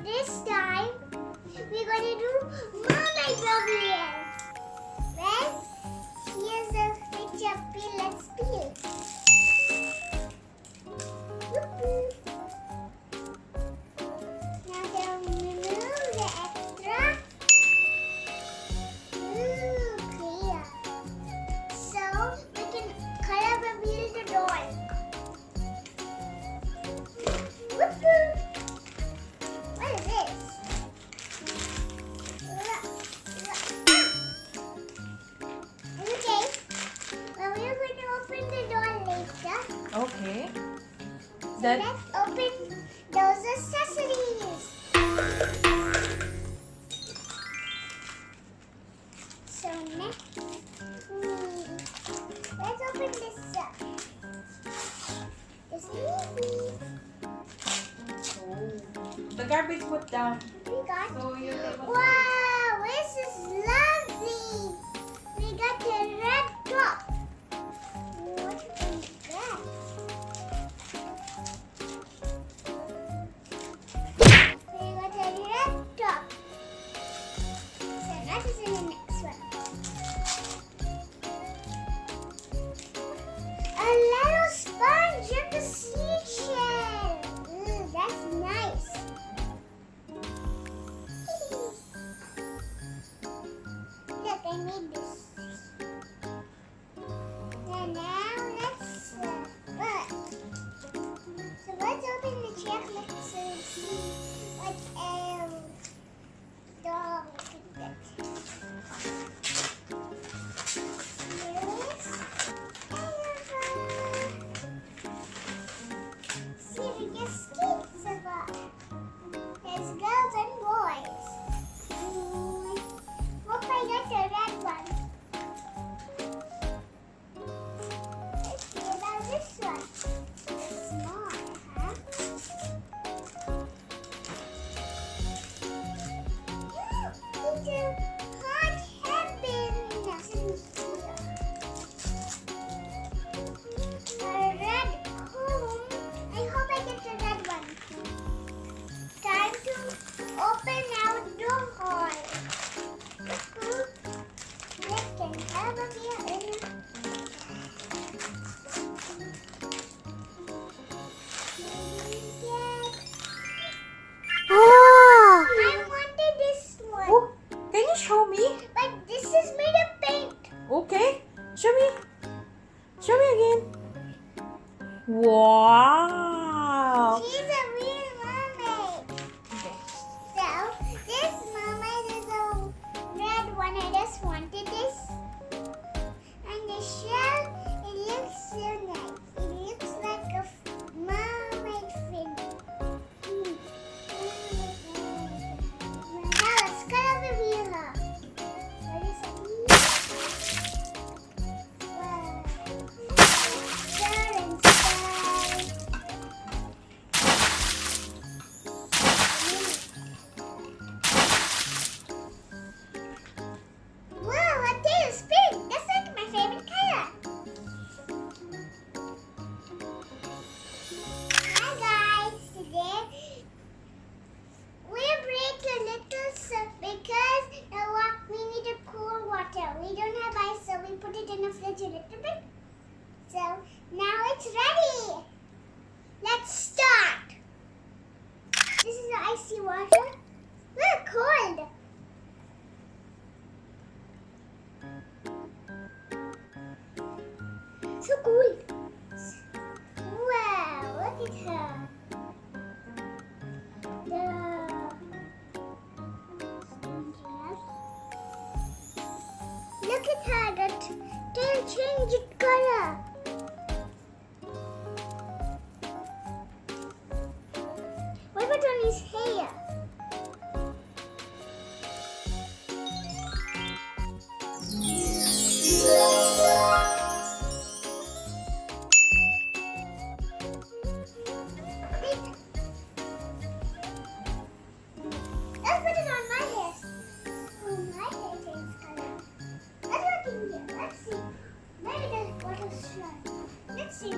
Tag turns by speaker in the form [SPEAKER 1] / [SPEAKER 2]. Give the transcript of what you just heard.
[SPEAKER 1] this time, we're going to do Mermaid Barbie. Well, here's the picture. Peel, let's peel. Now they'll remove the extra. Clear. So, we can color reveal the doll. Whoopoo! What is this? Okay. Well, we're going to open the door later.
[SPEAKER 2] Okay.
[SPEAKER 1] So let's open those accessories. So next, let's open this up. It's easy.
[SPEAKER 2] The garbage put down.
[SPEAKER 1] We got.
[SPEAKER 2] So you're able to.
[SPEAKER 1] Wow, this is lovely. We got the red top. What is that? We got a red top. So that is in the next one. A little sponge of the seashell. That's nice. Look, I made this. And now let's so let's open the chocolate to see what else doll we can get. Here's elephant. See, we get skates so far. There's girls and boys. Hope I got the red one. Let's see about this one. It's small, huh? It's a hot heaven. A red comb. I hope I get the red one. Time to open our door hall. Let's can have a beer in.
[SPEAKER 2] Oh!
[SPEAKER 1] I wanted this one,
[SPEAKER 2] Oh, can you show me?
[SPEAKER 1] but this is made of paint.
[SPEAKER 2] Okay. Show me. Show me again. Wow.
[SPEAKER 1] She's a real mermaid.
[SPEAKER 2] Okay.
[SPEAKER 1] So, this mermaid is a red one. I just wanted this. And the shell, it looks so nice. It looks like a mermaid fin. Now let's color reveal her. What is it? Wow. Star and sky. Wow, her tail is pink. That's like my favorite color. Hi guys, today we break a little because we need a cool water. We don't have ice, so we put it in the fridge a little bit. So now it's ready. Let's start. This is the icy water. Look, cold. So cool. Wow, look at her. Look at her, that tail changed color. What about on his hair? Let's put it on my hair. Oh, my hair changed color. Let's look in here. Let's see. Maybe the water's dry. Let's see.